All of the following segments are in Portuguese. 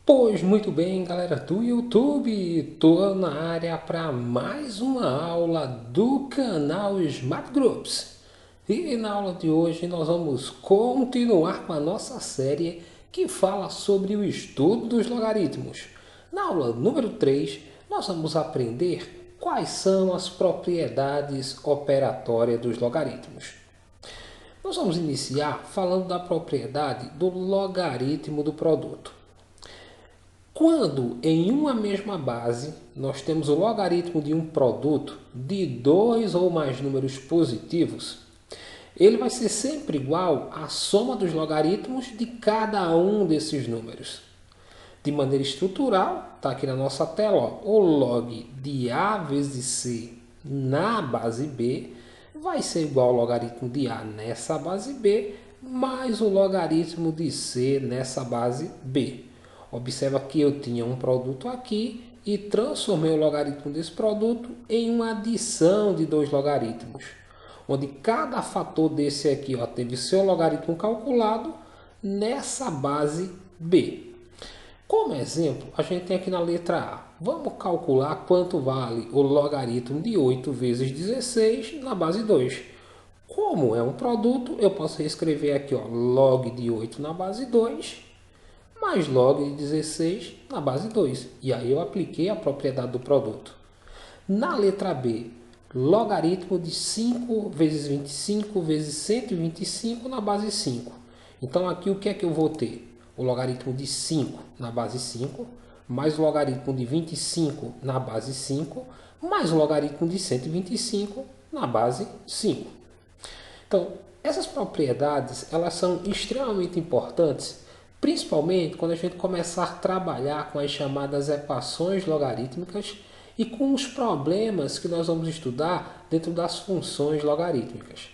Pois muito bem, galera do YouTube, estou na área para mais uma aula do canal Smart Groups. E na aula de hoje nós vamos continuar com a nossa série que fala sobre o estudo dos logaritmos. Na aula número 3, nós vamos aprender quais são as propriedades operatórias dos logaritmos. Nós vamos iniciar falando da propriedade do logaritmo do produto. Quando em uma mesma base nós temos o logaritmo de um produto de dois ou mais números positivos, ele vai ser sempre igual à soma dos logaritmos de cada um desses números. De maneira estrutural, está aqui na nossa tela, ó, o log de A vezes C na base B vai ser igual ao logaritmo de A nessa base B mais o logaritmo de C nessa base B. Observa que eu tinha um produto aqui e transformei o logaritmo desse produto em uma adição de dois logaritmos, onde cada fator desse aqui ó, teve seu logaritmo calculado nessa base B. Como exemplo, a gente tem aqui na letra A. Vamos calcular quanto vale o logaritmo de 8 vezes 16 na base 2. Como é um produto, eu posso reescrever aqui ó, log de 8 na base 2 mais log de 16 na base 2. E aí eu apliquei a propriedade do produto. Na letra B, logaritmo de 5 vezes 25 vezes 125 na base 5. Então aqui o que é que eu vou ter? O logaritmo de 5 na base 5, mais o logaritmo de 25 na base 5, mais o logaritmo de 125 na base 5. Então, essas propriedades elas são extremamente importantes, principalmente quando a gente começar a trabalhar com as chamadas equações logarítmicas e com os problemas que nós vamos estudar dentro das funções logarítmicas.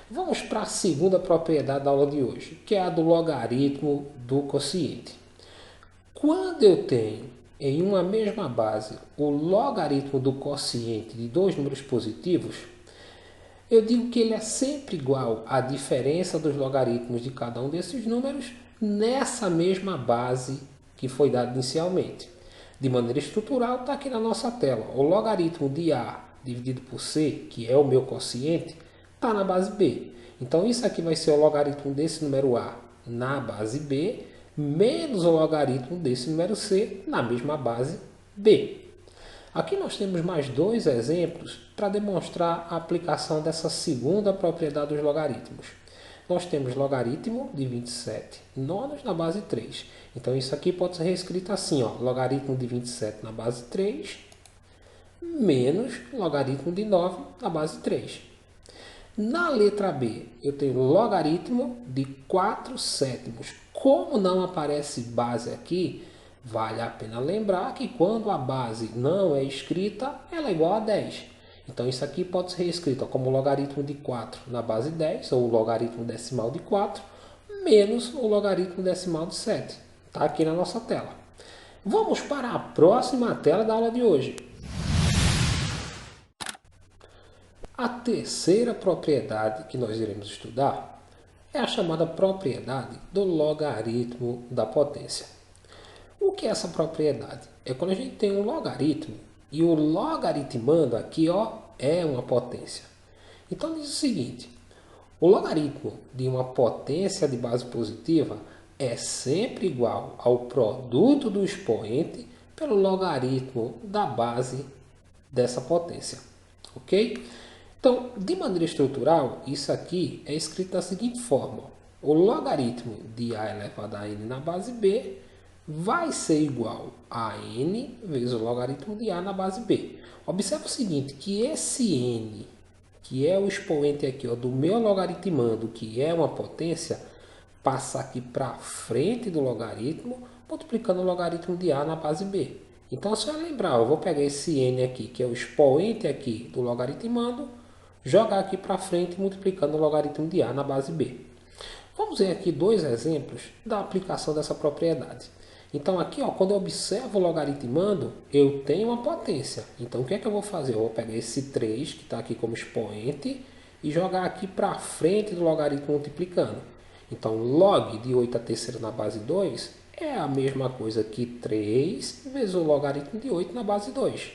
Vamos para a segunda propriedade da aula de hoje, que é a do logaritmo do quociente. Quando eu tenho em uma mesma base o logaritmo do quociente de dois números positivos, eu digo que ele é sempre igual à diferença dos logaritmos de cada um desses números nessa mesma base que foi dada inicialmente. De maneira estrutural, está aqui na nossa tela. O logaritmo de A dividido por C, que é o meu quociente, está na base B. Então, isso aqui vai ser o logaritmo desse número A na base B, menos o logaritmo desse número C na mesma base B. Aqui nós temos mais dois exemplos para demonstrar a aplicação dessa segunda propriedade dos logaritmos. Nós temos logaritmo de 27 nonos na base 3. Então isso aqui pode ser reescrito assim, ó, logaritmo de 27 na base 3 menos logaritmo de 9 na base 3. Na letra B, eu tenho logaritmo de 4 sétimos. Como não aparece base aqui, vale a pena lembrar que quando a base não é escrita, ela é igual a 10. Então isso aqui pode ser reescrito como logaritmo de 4 na base 10, ou logaritmo decimal de 4, menos o logaritmo decimal de 7. Está aqui na nossa tela. Vamos para a próxima tela da aula de hoje. A terceira propriedade que nós iremos estudar é a chamada propriedade do logaritmo da potência. O que é essa propriedade? É quando a gente tem um logaritmo e o logaritmando aqui ó, é uma potência. Então diz o seguinte, o logaritmo de uma potência de base positiva é sempre igual ao produto do expoente pelo logaritmo da base dessa potência. Ok? Então, de maneira estrutural, isso aqui é escrito da seguinte forma. O logaritmo de A elevado a n na base B vai ser igual a n vezes o logaritmo de A na base B. Observe o seguinte, que esse n, que é o expoente aqui ó, do meu logaritmando, que é uma potência, passa aqui para frente do logaritmo, multiplicando o logaritmo de A na base B. Então, se eu lembrar, eu vou pegar esse n aqui, que é o expoente aqui do logaritmando, jogar aqui para frente, multiplicando o logaritmo de A na base B. Vamos ver aqui dois exemplos da aplicação dessa propriedade. Então aqui, ó, quando eu observo o logaritmando, eu tenho uma potência. Então o que é que eu vou fazer? Eu vou pegar esse 3, que está aqui como expoente, e jogar aqui para frente do logaritmo multiplicando. Então log de 8 a terceira na base 2 é a mesma coisa que 3 vezes o logaritmo de 8 na base 2.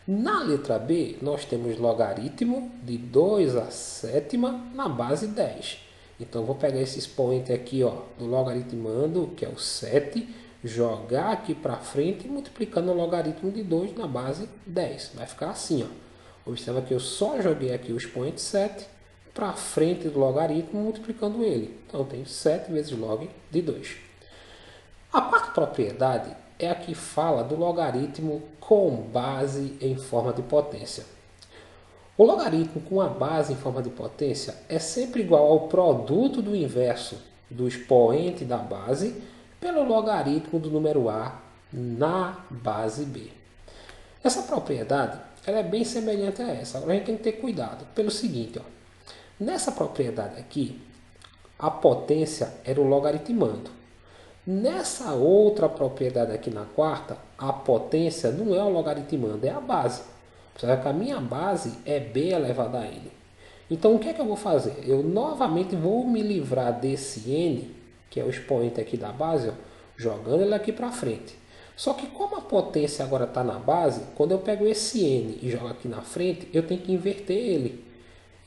Na letra B, nós temos logaritmo de 2 à sétima na base 10. Então, vou pegar esse expoente aqui, ó, do logaritmando, que é o 7, jogar aqui para frente, multiplicando o logaritmo de 2 na base 10. Vai ficar assim, ó. Observa que eu só joguei aqui o expoente 7 para frente do logaritmo, multiplicando ele. Então, eu tenho 7 vezes log de 2. A quarta propriedade é a que fala do logaritmo com base em forma de potência. O logaritmo com a base em forma de potência é sempre igual ao produto do inverso do expoente da base pelo logaritmo do número a na base b. Essa propriedade ela é bem semelhante a essa. Agora a gente tem que ter cuidado pelo seguinte, ó. Nessa propriedade aqui, a potência era o logaritmando. Nessa outra propriedade aqui na quarta, a potência não é o logaritmando, é a base. Você vai que a minha base é b elevado a n. Então, o que é que eu vou fazer? Eu novamente vou me livrar desse n, que é o expoente aqui da base, ó, jogando ele aqui para frente. Só que como a potência agora está na base, quando eu pego esse n e jogo aqui na frente, eu tenho que inverter ele.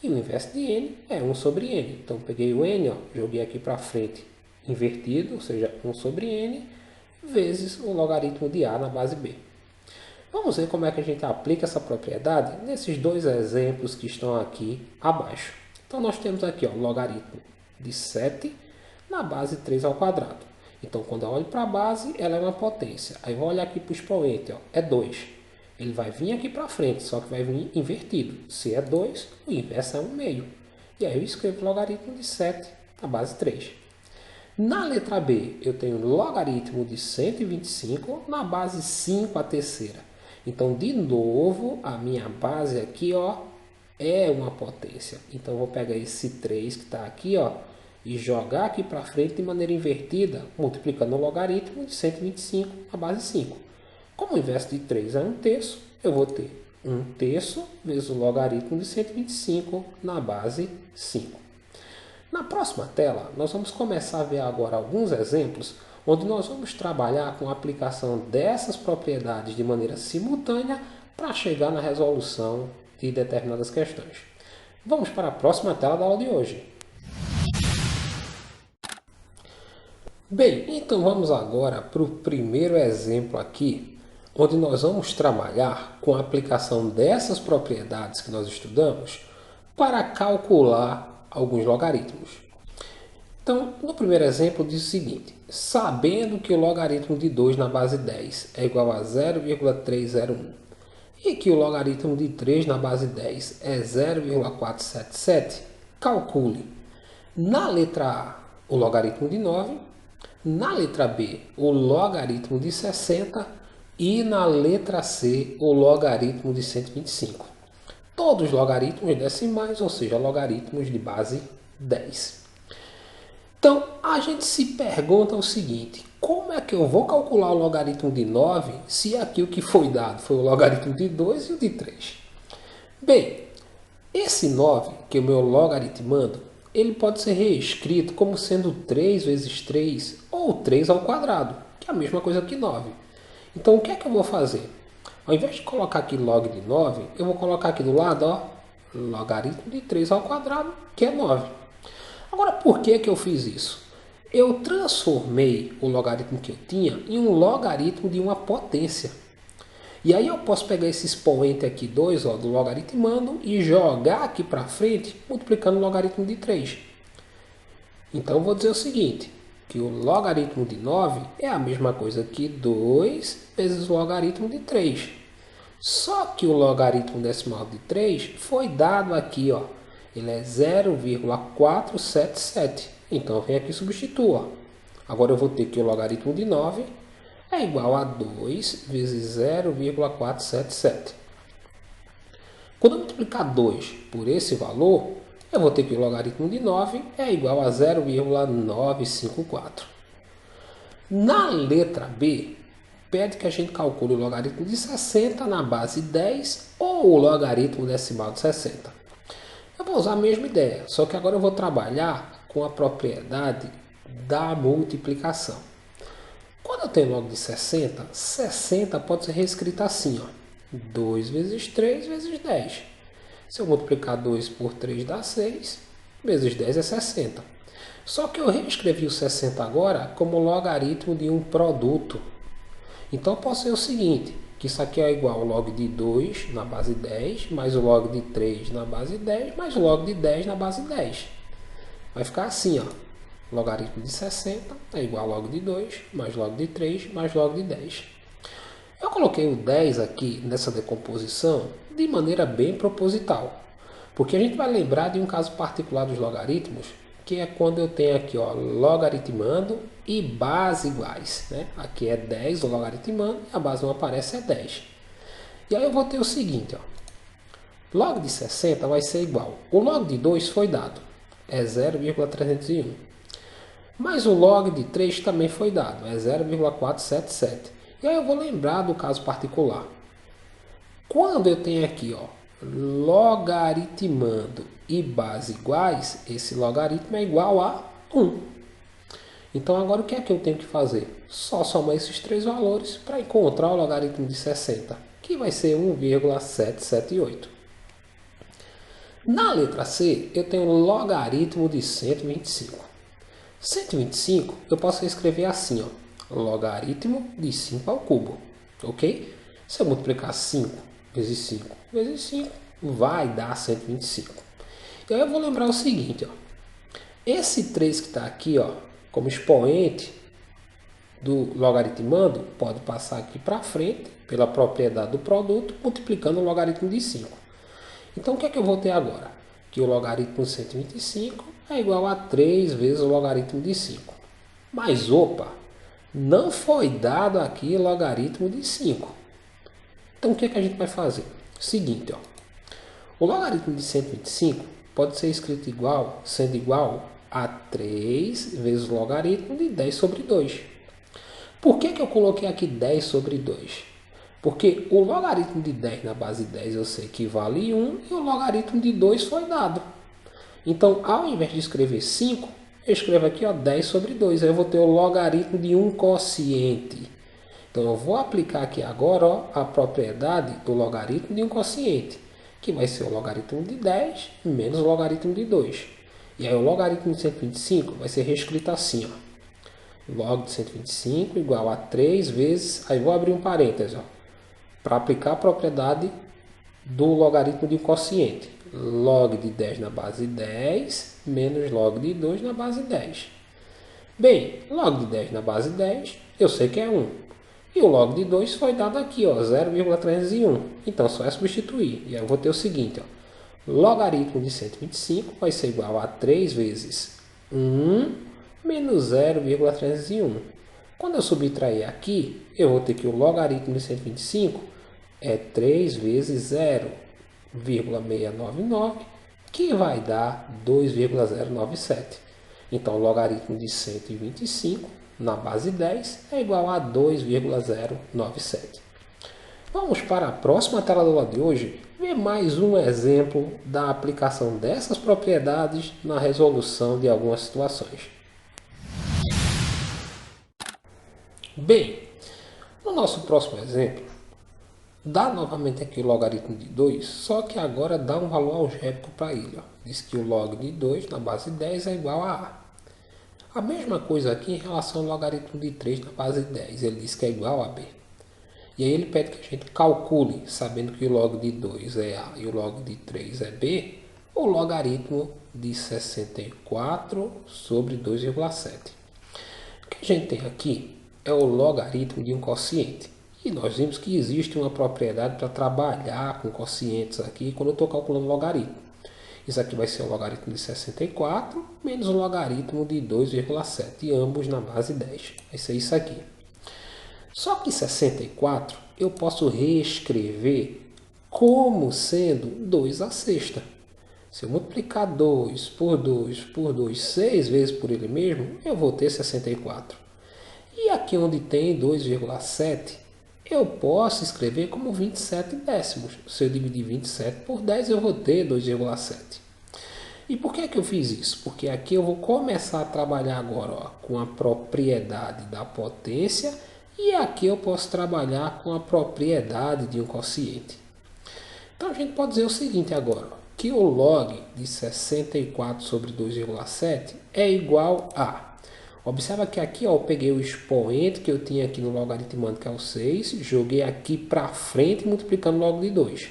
E o inverso de n é 1 sobre n. Então, eu peguei o n, ó, joguei aqui para frente invertido, ou seja, 1 sobre n, vezes o logaritmo de a na base b. Vamos ver como é que a gente aplica essa propriedade nesses dois exemplos que estão aqui abaixo. Então, nós temos aqui o logaritmo de 7 na base 3 ao quadrado. Então, quando eu olho para a base, ela é uma potência. Aí, eu vou olhar aqui para o expoente, ó, é 2. Ele vai vir aqui para frente, só que vai vir invertido. Se é 2, o inverso é 1/2. E aí, eu escrevo o logaritmo de 7 na base 3. Na letra B, eu tenho logaritmo de 125 na base 5 a terceira. Então, de novo, a minha base aqui, ó, é uma potência. Então, eu vou pegar esse 3 que está aqui, ó, e jogar aqui para frente de maneira invertida, multiplicando o logaritmo de 125 na base 5. Como o inverso de 3 é 1/3, eu vou ter 1/3 vezes o logaritmo de 125 na base 5. Na próxima tela, nós vamos começar a ver agora alguns exemplos onde nós vamos trabalhar com a aplicação dessas propriedades de maneira simultânea para chegar na resolução de determinadas questões. Vamos para a próxima tela da aula de hoje. Bem, então vamos agora para o primeiro exemplo aqui, onde nós vamos trabalhar com a aplicação dessas propriedades que nós estudamos para calcular alguns logaritmos. Então, no primeiro exemplo, diz o seguinte: sabendo que o logaritmo de 2 na base 10 é igual a 0,301 e que o logaritmo de 3 na base 10 é 0,477, calcule na letra A o logaritmo de 9, na letra B o logaritmo de 60 e na letra C o logaritmo de 125. Todos logaritmos decimais, ou seja, logaritmos de base 10. Então, a gente se pergunta o seguinte: como é que eu vou calcular o logaritmo de 9 se aqui o que foi dado foi o logaritmo de 2 e o de 3? Bem, esse 9, que é o meu logaritmando, ele pode ser reescrito como sendo 3 vezes 3 ou 3 ao quadrado, que é a mesma coisa que 9. Então, o que é que eu vou fazer? Ao invés de colocar aqui log de 9, eu vou colocar aqui do lado, ó, logaritmo de 3 ao quadrado, que é 9. Agora, por que eu fiz isso? Eu transformei o logaritmo que eu tinha em um logaritmo de uma potência. E aí eu posso pegar esse expoente aqui, 2, ó, do logaritmando, e jogar aqui para frente, multiplicando o logaritmo de 3. Então, eu vou dizer o seguinte, que o logaritmo de 9 é a mesma coisa que 2 vezes o logaritmo de 3. Só que o logaritmo decimal de 3 foi dado aqui, ó. Ele é 0,477. Então, eu venho aqui e substituo. Agora, eu vou ter que o logaritmo de 9 é igual a 2 vezes 0,477. Quando eu multiplicar 2 por esse valor, eu vou ter que o logaritmo de 9 é igual a 0,954. Na letra B, pede que a gente calcule o logaritmo de 60 na base 10 ou o logaritmo decimal de 60. Eu vou usar a mesma ideia, só que agora eu vou trabalhar com a propriedade da multiplicação. Quando eu tenho log de 60, 60 pode ser reescrito assim, ó. 2 vezes 3 vezes 10. Se eu multiplicar 2 por 3 dá 6, vezes 10 é 60. Só que eu reescrevi o 60 agora como logaritmo de um produto. Então eu posso ser o seguinte, que isso aqui é igual ao log de 2 na base 10, mais o log de 3 na base 10, mais o log de 10 na base 10. Vai ficar assim, ó. Logaritmo de 60 é igual ao log de 2, mais log de 3, mais log de 10. Eu coloquei o 10 aqui nessa decomposição de maneira bem proposital. Porque a gente vai lembrar de um caso particular dos logaritmos, que é quando eu tenho aqui, ó, logaritmando e base iguais. Né? Aqui é 10 o logaritmando e a base não aparece, é 10. E aí eu vou ter o seguinte, ó. Log de 60 vai ser igual. O log de 2 foi dado, é 0,301. Mas o log de 3 também foi dado, é 0,477. E aí eu vou lembrar do caso particular. Quando eu tenho aqui, ó, logaritmando e base iguais, esse logaritmo é igual a 1. Então agora o que é que eu tenho que fazer? Só somar esses três valores para encontrar o logaritmo de 60, que vai ser 1,778. Na letra C, eu tenho o logaritmo de 125. 125 eu posso escrever assim, ó, logaritmo de 5 ao cubo, ok? Se eu multiplicar 5 vezes 5 vezes 5, vai dar 125. E aí eu vou lembrar o seguinte, ó, esse 3 que está aqui, ó, como expoente do logaritmando, pode passar aqui para frente, pela propriedade do produto, multiplicando o logaritmo de 5. Então o que é que eu vou ter agora? Que o logaritmo de 125 é igual a 3 vezes o logaritmo de 5. Mas, opa, não foi dado aqui o logaritmo de 5. Então, o que é que a gente vai fazer? Seguinte, ó. O logaritmo de 125 pode ser escrito igual, sendo igual a 3 vezes o logaritmo de 10 sobre 2. Por que eu coloquei aqui 10 sobre 2? Porque o logaritmo de 10 na base 10 eu sei que vale 1 e o logaritmo de 2 foi dado. Então, ao invés de escrever 5, eu escrevo aqui, ó, 10 sobre 2. Aí eu vou ter o logaritmo de um quociente. Então, eu vou aplicar aqui agora, ó, a propriedade do logaritmo de um quociente, que vai ser o logaritmo de 10 menos o logaritmo de 2. E aí o logaritmo de 125 vai ser reescrito assim, ó. Log de 125 igual a 3 vezes... Aí vou abrir um parênteses, ó, para aplicar a propriedade do logaritmo de um quociente. Log de 10 na base 10 menos log de 2 na base 10. Bem, log de 10 na base 10, eu sei que é 1. E o log de 2 foi dado aqui, ó, 0,301. Então, só é substituir. E aí eu vou ter o seguinte, ó, logaritmo de 125 vai ser igual a 3 vezes 1 menos 0,301. Quando eu subtrair aqui, eu vou ter que o logaritmo de 125 é 3 vezes 0,699, que vai dar 2,097. Então, o logaritmo de 125 na base 10 é igual a 2,097. Vamos para a próxima tela da aula de hoje ver mais um exemplo da aplicação dessas propriedades na resolução de algumas situações. Bem, no nosso próximo exemplo, dá novamente aqui o logaritmo de 2, só que agora dá um valor algébrico para ele. Ó. Diz que o log de 2 na base 10 é igual a A. A mesma coisa aqui em relação ao logaritmo de 3 na base 10. Ele diz que é igual a B. E aí ele pede que a gente calcule, sabendo que o log de 2 é A e o log de 3 é B, o logaritmo de 64 sobre 2,7. O que a gente tem aqui é o logaritmo de um quociente. E nós vimos que existe uma propriedade para trabalhar com quocientes aqui quando eu estou calculando logaritmo. Isso aqui vai ser o logaritmo de 64 menos o logaritmo de 2,7, ambos na base 10. Vai ser isso aqui. Só que 64 eu posso reescrever como sendo 2 à sexta. Se eu multiplicar 2 por 2 por 2, 6 vezes por ele mesmo, eu vou ter 64. E aqui onde tem 2,7, eu posso escrever como 27 décimos. Se eu dividir 27 por 10, eu vou ter 2,7. E por que eu fiz isso? Porque aqui eu vou começar a trabalhar agora, ó, com a propriedade da potência, e aqui eu posso trabalhar com a propriedade de um quociente. Então a gente pode dizer o seguinte agora, ó, que o log de 64 sobre 2,7 é igual a... Observa que aqui ó, eu peguei o expoente que eu tinha aqui no logaritmando, que é o 6, joguei aqui para frente multiplicando logo de 2.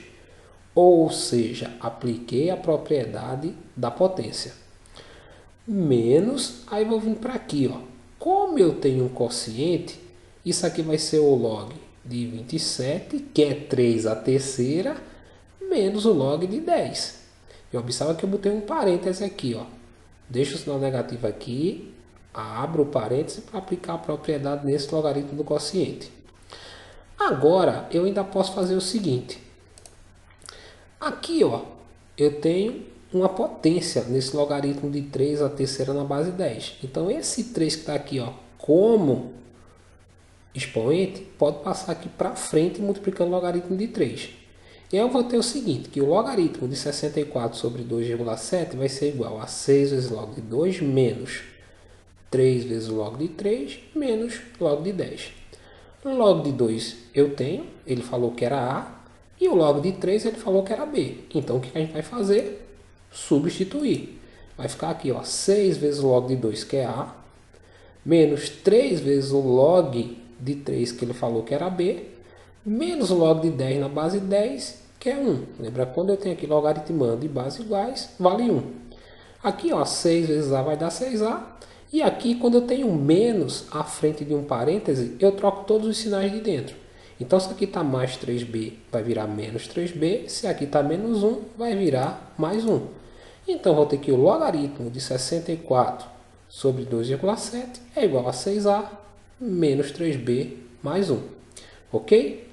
Ou seja, apliquei a propriedade da potência. Menos, aí vou vir para aqui. Ó. Como eu tenho um quociente, isso aqui vai ser o log de 27, que é 3 a terceira, menos o log de 10. E observa que eu botei um parêntese aqui. Ó. Deixo o sinal negativo aqui, abro o parêntese para aplicar a propriedade nesse logaritmo do quociente. Agora, eu ainda posso fazer o seguinte. Aqui, ó, eu tenho uma potência nesse logaritmo de 3 a terceira na base 10. Então, esse 3 que está aqui, ó, como expoente, pode passar aqui para frente multiplicando o logaritmo de 3. E aí eu vou ter o seguinte, que o logaritmo de 64 sobre 2,7 vai ser igual a 6 vezes log de 2 menos 3 vezes log de 3 menos log de 10. Log de 2 eu tenho, ele falou que era A, e o log de 3 ele falou que era B. Então o que a gente vai fazer? Substituir. Vai ficar aqui, ó, 6 vezes o log de 2, que é A, menos 3 vezes o log de 3, que ele falou que era B, menos o log de 10 na base 10, que é 1. Lembra quando eu tenho aqui logaritmando e base iguais, vale 1. Aqui, ó, 6 vezes A vai dar 6A. E aqui, quando eu tenho menos à frente de um parêntese, eu troco todos os sinais de dentro. Então, se aqui está mais 3b, vai virar menos 3b. Se aqui está menos 1, vai virar mais 1. Então, vou ter que o logaritmo de 64 sobre 2,7 é igual a 6a menos 3b mais 1. Ok?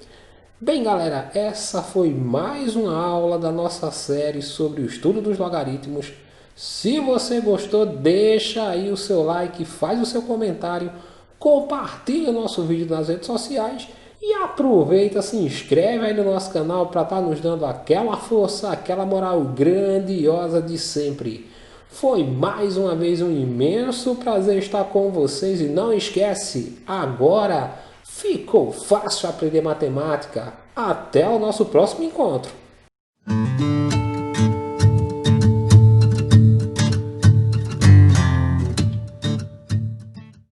Bem, galera, essa foi mais uma aula da nossa série sobre o estudo dos logaritmos. Se você gostou, deixa aí o seu like, faz o seu comentário, compartilha o nosso vídeo nas redes sociais e aproveita, se inscreve aí no nosso canal para estar nos dando aquela força, aquela moral grandiosa de sempre. Foi mais uma vez um imenso prazer estar com vocês e não esquece, agora ficou fácil aprender matemática. Até o nosso próximo encontro.